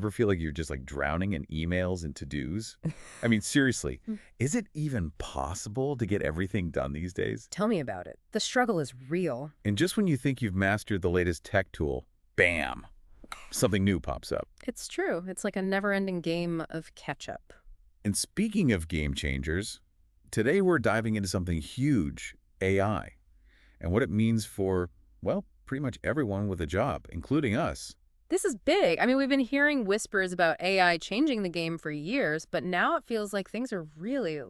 Ever feel like you're just like drowning in emails and to-dos? I mean, seriously, is it even possible to get everything done these days? Tell me about it. The struggle is real. And just when you think you've mastered the latest tech tool, bam, something new pops up. It's true. It's like a never-ending game of catch-up. And speaking of game changers, today we're diving into something huge, AI, and what it means for, well, pretty much everyone with a job, including us. This is big. I mean, we've been hearing whispers about AI changing the game for years, but now it feels like things are really,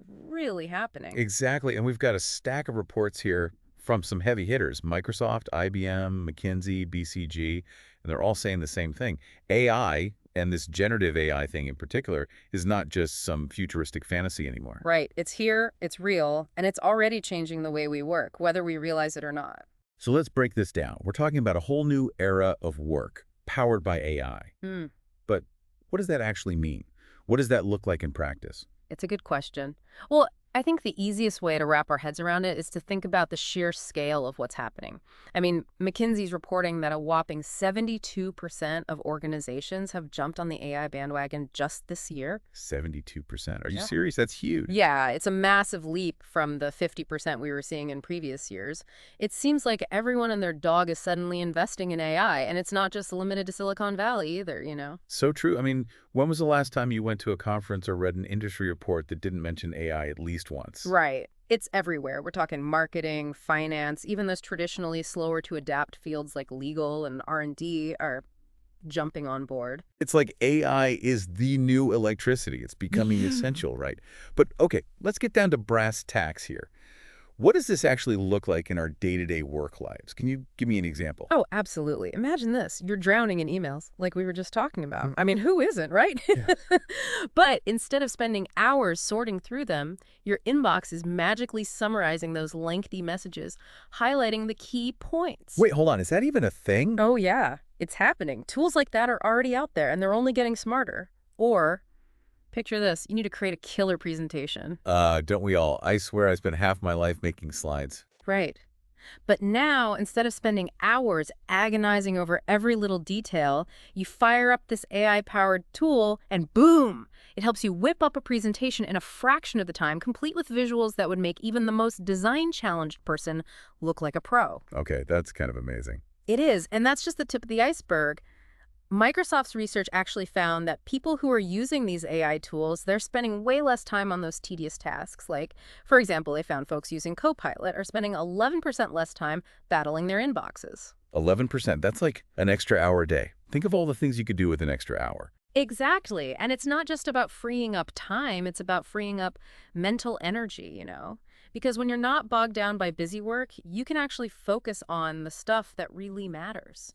really happening. Exactly, and we've got a stack of reports here from some heavy hitters, Microsoft, IBM, McKinsey, BCG, and they're all saying the same thing. AI, and this generative AI thing in particular, is not just some futuristic fantasy anymore. Right. It's here, it's real, and it's already changing the way we work, whether we realize it or not. So let's break this down. We're talking about a whole new era of work powered by AI. Hmm. But what does that actually mean? What does that look like in practice? It's a good question. Well, I think the easiest way to wrap our heads around it is to think about the sheer scale of what's happening. I mean, McKinsey's reporting that a whopping 72% of organizations have jumped on the AI bandwagon just this year. 72%. Are you Yeah. serious? That's huge. Yeah, it's a massive leap from the 50% we were seeing in previous years. It seems like everyone and their dog is suddenly investing in AI, and it's not just limited to Silicon Valley either. So true. I mean, when was the last time you went to a conference or read an industry report that didn't mention AI at least once? Right. It's everywhere. We're talking marketing, finance, even those traditionally slower to adapt fields like legal and R&D are jumping on board. It's like AI is the new electricity. It's becoming essential, right? But okay, let's get down to brass tacks here. What does this actually look like in our day-to-day work lives? Can you give me an example? Oh, absolutely. Imagine this. You're drowning in emails, like we were just talking about. I mean, who isn't, right? Yeah. But instead of spending hours sorting through them, your inbox is magically summarizing those lengthy messages, highlighting the key points. Wait, hold on. Is that even a thing? Oh, yeah. It's happening. Tools like that are already out there, and they're only getting smarter. Or, picture this. You need to create a killer presentation. Don't we all? I swear I spent half my life making slides. Right. But now, instead of spending hours agonizing over every little detail, you fire up this AI-powered tool and boom! It helps you whip up a presentation in a fraction of the time, complete with visuals that would make even the most design-challenged person look like a pro. Okay, that's kind of amazing. It is, and that's just the tip of the iceberg. Microsoft's research actually found that people who are using these AI tools, they're spending way less time on those tedious tasks. Like, for example, they found folks using Copilot are spending 11% less time battling their inboxes. 11%. That's like an extra hour a day. Think of all the things you could do with an extra hour. Exactly. And it's not just about freeing up time, it's about freeing up mental energy. Because when you're not bogged down by busy work, you can actually focus on the stuff that really matters.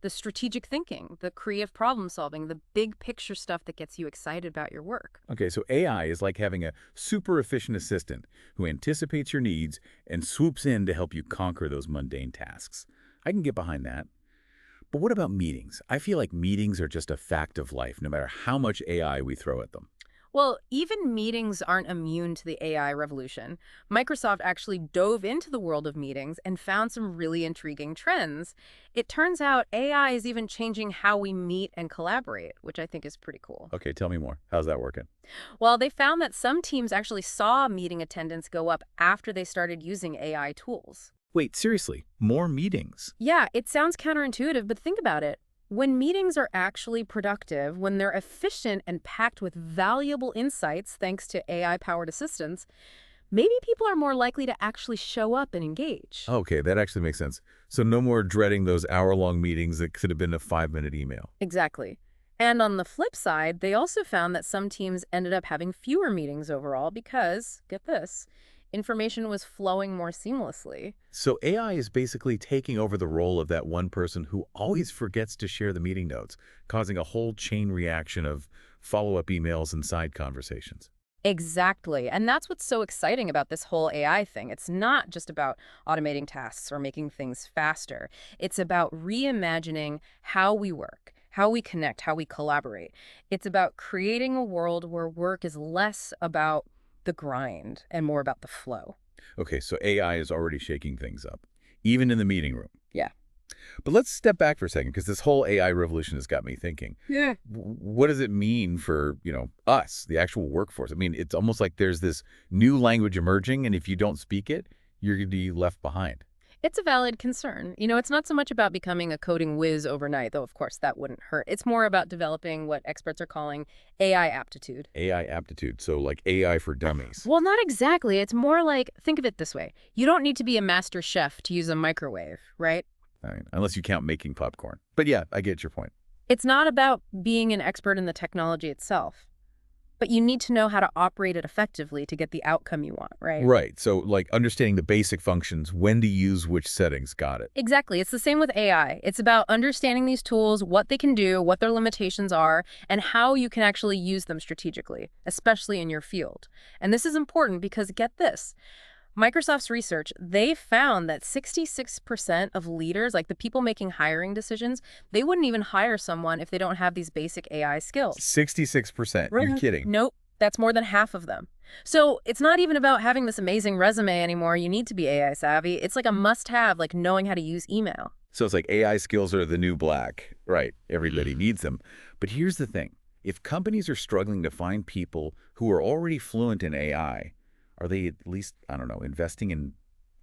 The strategic thinking, the creative problem solving, the big picture stuff that gets you excited about your work. Okay, so AI is like having a super efficient assistant who anticipates your needs and swoops in to help you conquer those mundane tasks. I can get behind that. But what about meetings? I feel like meetings are just a fact of life, no matter how much AI we throw at them. Well, even meetings aren't immune to the AI revolution. Microsoft actually dove into the world of meetings and found some really intriguing trends. It turns out AI is even changing how we meet and collaborate, which I think is pretty cool. Okay, tell me more. How's that working? Well, they found that some teams actually saw meeting attendance go up after they started using AI tools. Wait, seriously, more meetings? Yeah, it sounds counterintuitive, but think about it. When meetings are actually productive, when they're efficient and packed with valuable insights thanks to AI-powered assistants, maybe people are more likely to actually show up and engage. Okay, that actually makes sense. So no more dreading those hour-long meetings that could have been a 5-minute email. Exactly. And on the flip side, they also found that some teams ended up having fewer meetings overall because, get this, information was flowing more seamlessly. So AI is basically taking over the role of that one person who always forgets to share the meeting notes, causing a whole chain reaction of follow-up emails and side conversations. Exactly. And that's what's so exciting about this whole AI thing. It's not just about automating tasks or making things faster. It's about reimagining how we work, how we connect, how we collaborate. It's about creating a world where work is less about the grind and more about the flow. Okay, so AI is already shaking things up, even in the meeting room. Yeah. But let's step back for a second, because this whole AI revolution has got me thinking. Yeah. What does it mean for, us, the actual workforce? I mean, it's almost like there's this new language emerging, and if you don't speak it, you're going to be left behind. It's a valid concern. It's not so much about becoming a coding whiz overnight, though of course that wouldn't hurt. It's more about developing what experts are calling AI aptitude. AI aptitude, so like AI for dummies. Well, not exactly. It's more like, think of it this way. You don't need to be a master chef to use a microwave, right? I mean, unless you count making popcorn. But yeah, I get your point. It's not about being an expert in the technology itself, but you need to know how to operate it effectively to get the outcome you want, right? Right. So like understanding the basic functions, when to use which settings. Got it. Exactly. It's the same with AI. It's about understanding these tools, what they can do, what their limitations are, and how you can actually use them strategically, especially in your field. And this is important because get this. Microsoft's research, they found that 66% of leaders, like the people making hiring decisions, they wouldn't even hire someone if they don't have these basic AI skills. 66%. You're kidding. Nope. That's more than half of them. So it's not even about having this amazing resume anymore. You need to be AI savvy. It's like a must-have, like knowing how to use email. So it's like AI skills are the new black. Right. Everybody needs them. But here's the thing. If companies are struggling to find people who are already fluent in AI, are they at least, I don't know, investing in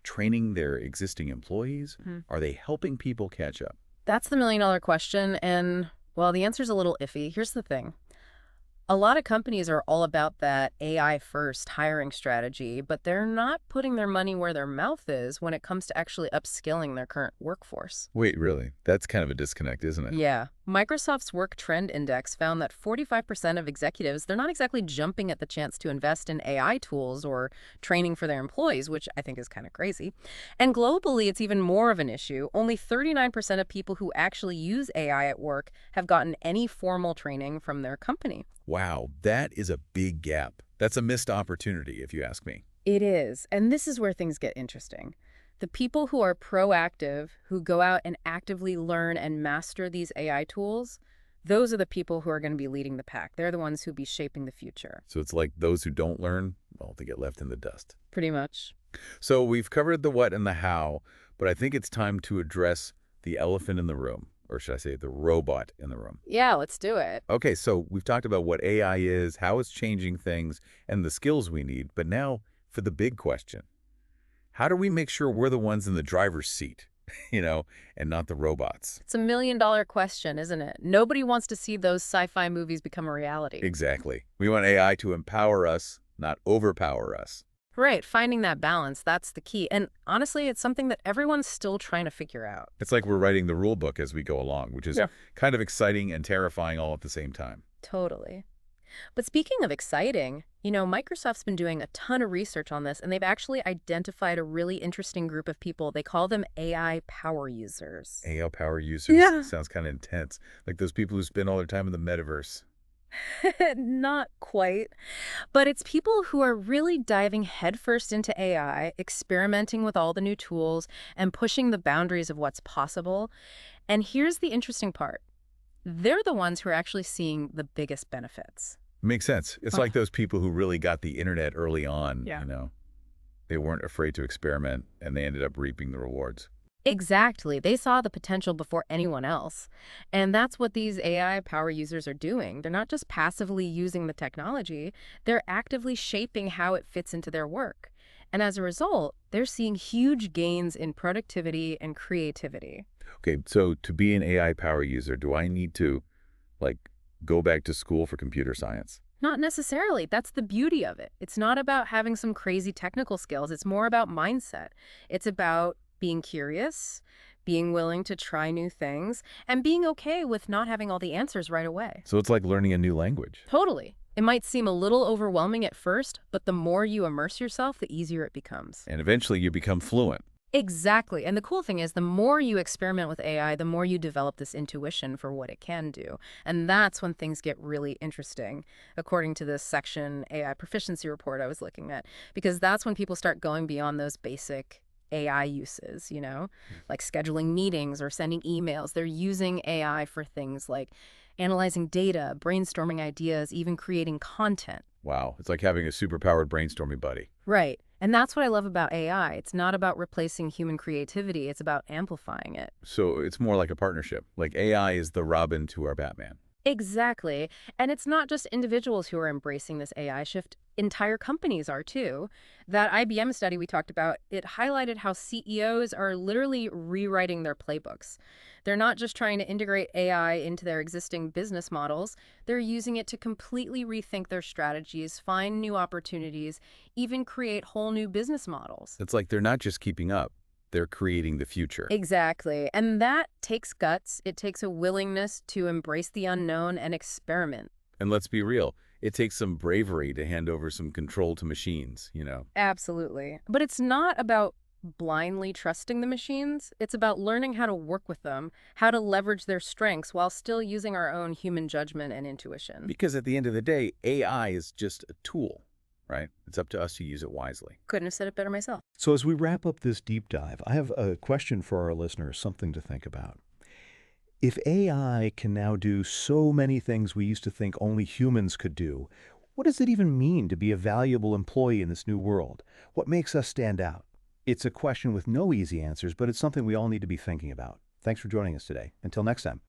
training their existing employees? Are they helping people catch up? That's the million-dollar question, and, well, the answer's a little iffy. Here's the thing. A lot of companies are all about that AI-first hiring strategy, but they're not putting their money where their mouth is when it comes to actually upskilling their current workforce. Wait, really? That's kind of a disconnect, isn't it? Yeah. Microsoft's Work Trend Index found that 45% of executives, they're not exactly jumping at the chance to invest in AI tools or training for their employees, which I think is kind of crazy. And globally, it's even more of an issue. Only 39% of people who actually use AI at work have gotten any formal training from their company. Wow, that is a big gap. That's a missed opportunity, if you ask me. It is. And this is where things get interesting. The people who are proactive, who go out and actively learn and master these AI tools, those are the people who are going to be leading the pack. They're the ones who be shaping the future. So it's like those who don't learn, well, they get left in the dust. Pretty much. So we've covered the what and the how, but I think it's time to address the elephant in the room. Or should I say the robot in the room? Yeah, let's do it. Okay, so we've talked about what AI is, how it's changing things, and the skills we need. But now for the big question. How do we make sure we're the ones in the driver's seat, and not the robots? It's a million-dollar question, isn't it? Nobody wants to see those sci-fi movies become a reality. Exactly. We want AI to empower us, not overpower us. Right, finding that balance, that's the key. And honestly, it's something that everyone's still trying to figure out. It's like we're writing the rule book as we go along, which is kind of exciting and terrifying all at the same time. Totally. But speaking of exciting, Microsoft's been doing a ton of research on this, and they've actually identified a really interesting group of people. They call them AI power users. AI power users? Yeah. Sounds kind of intense. Like those people who spend all their time in the metaverse. Not quite. But it's people who are really diving headfirst into AI, experimenting with all the new tools, and pushing the boundaries of what's possible. And here's the interesting part. They're the ones who are actually seeing the biggest benefits. Makes sense. It's like those people who really got the internet early on, They weren't afraid to experiment, and they ended up reaping the rewards. Exactly. They saw the potential before anyone else. And that's what these AI power users are doing. They're not just passively using the technology, they're actively shaping how it fits into their work. And as a result, they're seeing huge gains in productivity and creativity. Okay, so to be an AI power user, do I need to, go back to school for computer science? Not necessarily. That's the beauty of it. It's not about having some crazy technical skills. It's more about mindset. It's about being curious, being willing to try new things, and being okay with not having all the answers right away. So it's like learning a new language. Totally. It might seem a little overwhelming at first, but the more you immerse yourself, the easier it becomes. And eventually you become fluent. Exactly. And the cool thing is, the more you experiment with AI, the more you develop this intuition for what it can do. And that's when things get really interesting, according to this section AI proficiency report I was looking at, because that's when people start going beyond those basic AI uses, like scheduling meetings or sending emails. They're using AI for things like analyzing data, brainstorming ideas, even creating content. Wow, it's like having a superpowered brainstorming buddy. Right. And that's what I love about AI. It's not about replacing human creativity, it's about amplifying it. So it's more like a partnership. Like AI is the Robin to our Batman. Exactly. And it's not just individuals who are embracing this AI shift. Entire companies are too. That IBM study we talked about, it highlighted how CEOs are literally rewriting their playbooks. They're not just trying to integrate AI into their existing business models, they're using it to completely rethink their strategies, find new opportunities, even create whole new business models. It's like they're not just keeping up, they're creating the future. Exactly. And that takes guts. It takes a willingness to embrace the unknown and experiment. And let's be real, it takes some bravery to hand over some control to machines. Absolutely. But it's not about blindly trusting the machines. It's about learning how to work with them, how to leverage their strengths while still using our own human judgment and intuition. Because at the end of the day, AI is just a tool, right? It's up to us to use it wisely. Couldn't have said it better myself. So as we wrap up this deep dive, I have a question for our listeners, something to think about. If AI can now do so many things we used to think only humans could do, what does it even mean to be a valuable employee in this new world? What makes us stand out? It's a question with no easy answers, but it's something we all need to be thinking about. Thanks for joining us today. Until next time.